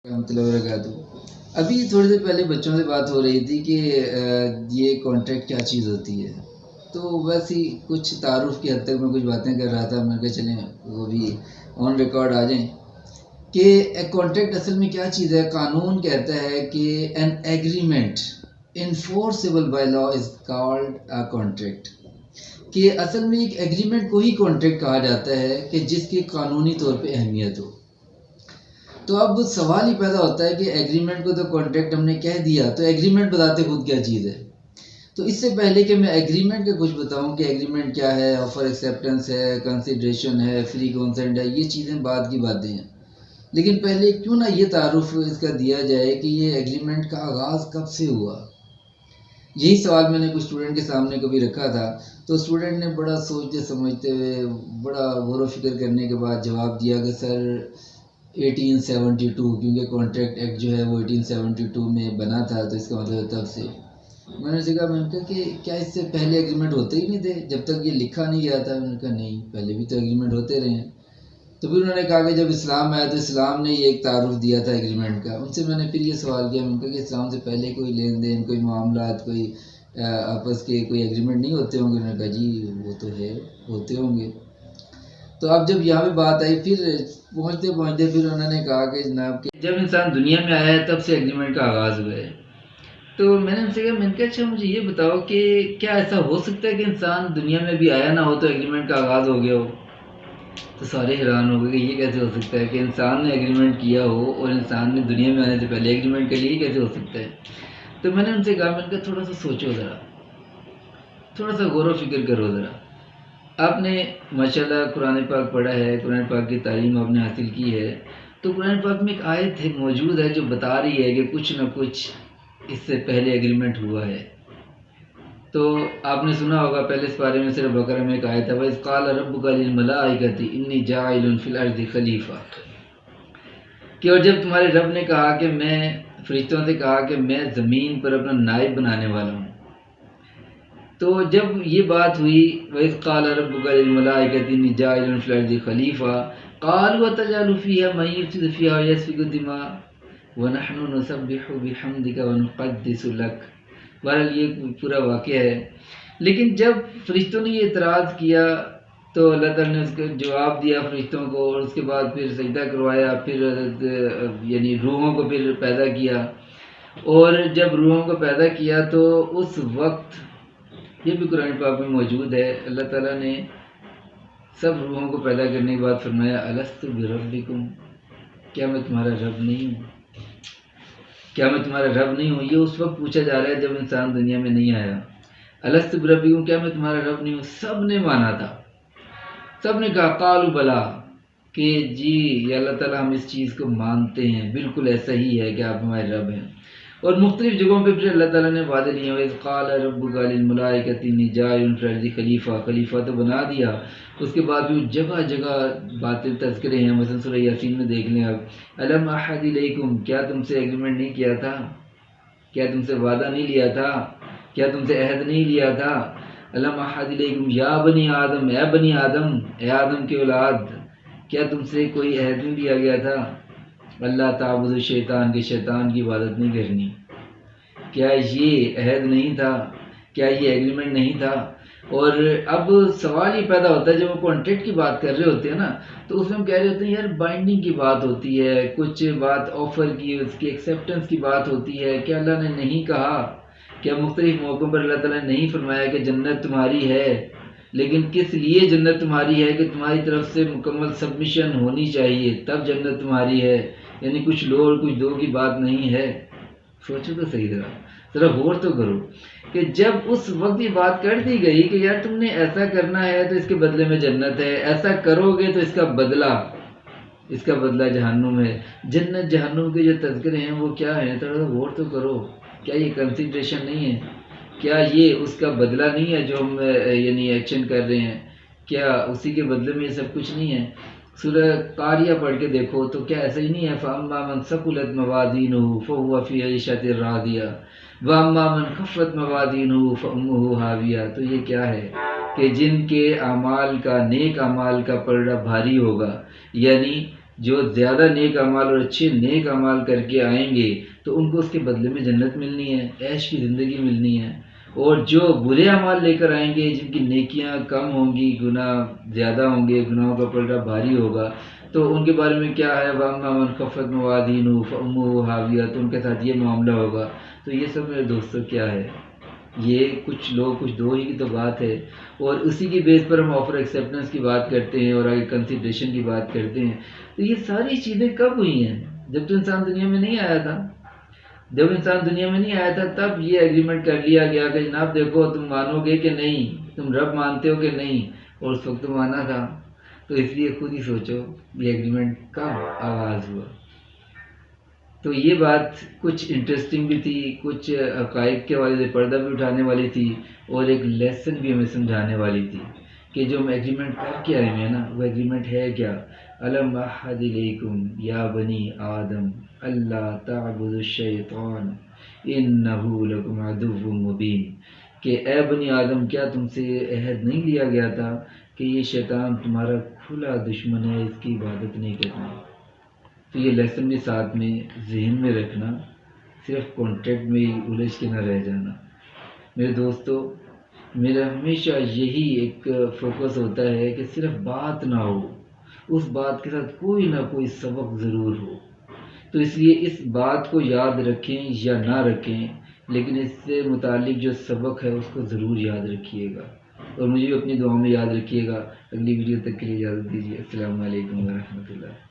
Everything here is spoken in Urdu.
رحمۃ اللہ وبرکاتہ۔ ابھی تھوڑی دیر پہلے بچوں سے بات ہو رہی تھی کہ یہ کانٹریکٹ کیا چیز ہوتی ہے، تو ویسے ہی کچھ تعارف کی حد تک میں کچھ باتیں کر رہا تھا، میں نے کہا چلیں وہ بھی آن ریکارڈ آ جائیں کہ ایک کانٹریکٹ اصل میں کیا چیز ہے۔ قانون کہتا ہے کہ an agreement enforceable by law is called a contract, کہ اصل میں ایک ایگریمنٹ کو ہی کانٹریکٹ کہا جاتا ہے کہ جس کی قانونی طور پہ اہمیت ہو۔ تو اب سوال ہی پیدا ہوتا ہے کہ ایگریمنٹ کو تو کانٹریکٹ ہم نے کہہ دیا، تو ایگریمنٹ بتاتے خود کیا چیز ہے؟ تو اس سے پہلے کہ میں ایگریمنٹ کا کچھ بتاؤں کہ ایگریمنٹ کیا ہے، آفر ایکسیپٹنس ہے، کنسیڈریشن ہے، فری کنسنٹ ہے، یہ چیزیں بعد کی باتیں ہیں، لیکن پہلے کیوں نہ یہ تعارف اس کا دیا جائے کہ یہ ایگریمنٹ کا آغاز کب سے ہوا۔ یہی سوال میں نے کچھ اسٹوڈنٹ کے سامنے کبھی رکھا تھا، تو اسٹوڈنٹ نے بڑا سوچتے سمجھتے ہوئے بڑا غور و فکر کرنے کے بعد جواب دیا کہ سر 1872، کیونکہ کانٹریکٹ ایکٹ جو ہے وہ 1872 میں بنا تھا، تو اس کا مطلب تب سے۔ میں نے کہا کہ کیا اس سے پہلے ایگریمنٹ ہوتے ہی نہیں تھے جب تک یہ لکھا نہیں گیا تھا؟ میں نے کہا نہیں، پہلے بھی تو ایگریمنٹ ہوتے رہے ہیں۔ تو پھر انہوں نے کہا کہ جب اسلام آیا تو اسلام نے یہ ایک تعارف دیا تھا ایگریمنٹ کا۔ ان سے میں نے پھر یہ سوال کیا، میں نے کہا کہ اسلام سے پہلے کوئی لین دین، کوئی معاملات، کوئی آپس کے کوئی ایگریمنٹ نہیں ہوتے ہوں گے؟ انہوں نے کہا جی وہ تو ہے، ہوتے ہوں گے۔ تو اب جب یہاں پہ بات آئی، پھر پہنچتے پہنچتے پھر انہوں نے کہا کہ جناب کہ جب انسان دنیا میں آیا ہے تب سے ایگریمنٹ کا آغاز ہوا ہے۔ تو میں نے ان سے کہا، میں نے کہا اچھا مجھے یہ بتاؤ کہ کیا ایسا ہو سکتا ہے کہ انسان دنیا میں بھی آیا نہ ہو تو ایگریمنٹ کا آغاز ہو گیا ہو؟ تو سارے حیران ہو گئے کہ یہ کیسے ہو سکتا ہے کہ انسان نے ایگریمنٹ کیا ہو اور انسان نے دنیا میں آنے سے پہلے ایگریمنٹ کر لیا، یہ کیسے ہو سکتا ہے؟ تو میں نے ان سے کہا، میں نے کہا تھوڑا سا سوچو ذرا، تھوڑا سا غور و فکر کرو ذرا۔ آپ نے ماشاءاللہ قرآن پاک پڑھا ہے، قرآن پاک کی تعلیم آپ نے حاصل کی ہے، تو قرآن پاک میں ایک آیت موجود ہے جو بتا رہی ہے کہ کچھ نہ کچھ اس سے پہلے ایگریمنٹ ہوا ہے۔ تو آپ نے سنا ہوگا پہلے اس بارے میں صرف بقرہ میں ایک آیت ہے، وَإِذْ قَالَ رَبُّكَ لِلْمَلَائِكَةِ إِنِّي جَاعِلٌ فِي الْأَرْضِ خَلِيفَةً، کہ اور جب تمہارے رب نے کہا کہ میں فرشتوں سے کہا کہ میں زمین پر اپنا نائب بنانے والا ہوں، تو جب یہ بات ہوئی وَإِذْ قَالَ رَبُّكَ لِلْمَلَائِكَةِ إِنِّي جَاعِلٌ فِي الْأَرْضِ خَلِيفَةً قَالُوا أَتَجْعَلُ فِيهَا مَن يُفْسِدُ فِيهَا وَيَسْفِكُ الدِّمَاءَ وَنَحْنُ نُسَبِّحُ بِحَمْدِكَ وَنُقَدِّسُ لَكَ۔ بہرحال یہ پورا واقعہ ہے۔ لیکن جب فرشتوں نے یہ اعتراض کیا تو اللہ تعالیٰ نے اس کا جواب دیا فرشتوں کو، اور اس کے بعد پھر سجدہ کروایا، پھر یعنی روحوں کو پھر پیدا کیا، اور جب روحوں کو پیدا کیا تو اس وقت یہ بھی قرآن پاک میں موجود ہے، اللہ تعالیٰ نے سب روحوں کو پیدا کرنے کے بعد فرمایا الست بربکم، کیا میں تمہارا رب نہیں ہوں؟ کیا میں تمہارا رب نہیں ہوں؟ یہ اس وقت پوچھا جا رہا ہے جب انسان دنیا میں نہیں آیا۔ الست بربکم، کیا میں تمہارا رب نہیں ہوں؟ سب نے مانا تھا، سب نے کہا قالوا بلا، کہ جی یا اللہ تعالیٰ ہم اس چیز کو مانتے ہیں، بالکل ایسا ہی ہے کہ آپ ہمارے رب ہیں۔ اور مختلف جگہوں پہ پھر اللہ تعالیٰ نے وعدے لیے، وَإِذْ قَالَ رَبُّكَ لِلْمَلَائِكَةِ إِنِّي جَاعِلٌ فِي الْأَرْضِ خلیفہ، خلیفہ تو بنا دیا، اس کے بعد بھی جگہ جگہ باتیں تذکرے ہیں، مثلا سورہ یاسین میں دیکھ لیں آپ، أَلَمْ أَعْهَدْ إِلَيْكُمْ، کیا تم سے ایگریمنٹ نہیں کیا تھا؟ کیا تم سے وعدہ نہیں لیا تھا؟ کیا تم سے عہد نہیں لیا تھا؟ أَلَمْ أَعْهَدْ إِلَيْكُمْ يَا بَنِي آدم، اے بنی آدم، اے آدم کے اولاد، کیا تم سے کوئی عہد نہیں لیا گیا تھا؟ اللہ تعبد الشیطان، کے شیطان کی عبادت نہیں کرنی؟ کیا یہ عہد نہیں تھا؟ کیا یہ ایگریمنٹ نہیں تھا؟ اور اب سوال یہ پیدا ہوتا ہے جب وہ کانٹریکٹ کی بات کر رہے ہوتے ہیں نا، تو اس میں ہم کہہ رہے ہوتے ہیں یار بائنڈنگ کی بات ہوتی ہے، کچھ بات آفر کی، اس کی ایکسیپٹنس کی بات ہوتی ہے، کیا اللہ نے نہیں کہا؟ کیا مختلف موقعوں پر اللہ تعالیٰ نے نہیں فرمایا کہ جنت تمہاری ہے؟ لیکن کس لیے جنت تمہاری ہے؟ کہ تمہاری طرف سے مکمل سبمیشن ہونی چاہیے تب جنت تمہاری ہے، یعنی کچھ لو اور کچھ دو کی بات نہیں ہے۔ سوچو تو صحیح ذرا غور تو کرو کہ جب اس وقت یہ بات کر دی گئی کہ یار تم نے ایسا کرنا ہے تو اس کے بدلے میں جنت ہے، ایسا کرو گے تو اس کا بدلہ جہنم ہے۔ جنت جہنم کے جو تذکرے ہیں وہ کیا ہیں؟ تھوڑا غور تو کرو، کیا یہ کنسیڈریشن نہیں ہے؟ کیا یہ اس کا بدلہ نہیں ہے جو ہم یعنی ایکشن کر رہے ہیں؟ کیا اسی کے بدلے میں یہ سب کچھ نہیں ہے؟ سورہ قاریہ پڑھ کے دیکھو تو کیا ایسا ہی نہیں ہے؟ فَأَمَّا مَنْ ثَقُلَتْ مَوَازِينُهُ فَهُوَ فِي عِيشَةٍ رَاضِيَةٍ وَأَمَّا مَنْ خَفَّتْ مَوَازِينُهُ فَأُمُّهُ هَاوِيَةٌ۔ تو یہ کیا ہے کہ جن کے اعمال کا، نیک اعمال کا پلڑا بھاری ہوگا، یعنی جو زیادہ نیک اعمال اور اچھے نیک اعمال کر کے آئیں گے تو ان کو اس کے بدلے میں جنت ملنی ہے، عیش کی زندگی ملنی ہے، اور جو برے اعمال لے کر آئیں گے، جن کی نیکیاں کم ہوں گی، گناہ زیادہ ہوں گے، گناہوں کا پلڑا بھاری ہوگا، تو ان کے بارے میں کیا ہے، وَأَمَّا مَنْ خَفَّتْ مَوَازِينُهُ فَأُمُّهُ هَاوِيَةٌ، تو ان کے ساتھ یہ معاملہ ہوگا۔ تو یہ سب میرے دوستوں کیا ہے، یہ کچھ لوگ کچھ دو ہی کی تو بات ہے، اور اسی کی بیس پر ہم آفر ایکسیپٹنس کی بات کرتے ہیں اور آگے کنسیڈریشن کی بات کرتے ہیں۔ تو یہ ساری چیزیں کب ہوئی ہیں؟ جب تو انسان دنیا میں نہیں آیا تھا۔ جب انسان دنیا میں نہیں آیا تھا تب یہ ایگریمنٹ کر لیا گیا کہ جناب دیکھو تم مانو گے کہ نہیں، تم رب مانتے ہو کہ نہیں، اور اس وقت تو مانا تھا۔ تو اس لیے خود ہی سوچو یہ ایگریمنٹ کب آغاز ہوا۔ تو یہ بات کچھ انٹرسٹنگ بھی تھی، کچھ عقائد کے حوالے سے پردہ بھی اٹھانے والی تھی، اور ایک لیسن بھی ہمیں سمجھانے والی تھی کہ جو ہم ایگریمنٹ کر کے آئے ہیں نا، وہ ایگریمنٹ ہے کیا؟ الم احد الیکم یا بنی آدم اللہ تعبدوا الشیطان انہ لکم عدو مبین، کہ اے بنی آدم کیا تم سے عہد نہیں لیا گیا تھا کہ یہ شیطان تمہارا کھلا دشمن ہے، اس کی عبادت نہیں کرنا۔ تو یہ لیسن بھی ساتھ میں ذہن میں رکھنا، صرف کانٹیکٹ میں ہی الجھ کے نہ رہ جانا۔ میرے دوستو، میرا ہمیشہ یہی ایک فوکس ہوتا ہے کہ صرف بات نہ ہو، اس بات کے ساتھ کوئی نہ کوئی سبق ضرور ہو۔ تو اس لیے اس بات کو یاد رکھیں یا نہ رکھیں، لیکن اس سے متعلق جو سبق ہے اس کو ضرور یاد رکھیے گا، اور مجھے بھی اپنی دعاؤں میں یاد رکھیے گا۔ اگلی ویڈیو تک کے لیے اجازت دیجیے۔ السلام علیکم ورحمۃ اللہ۔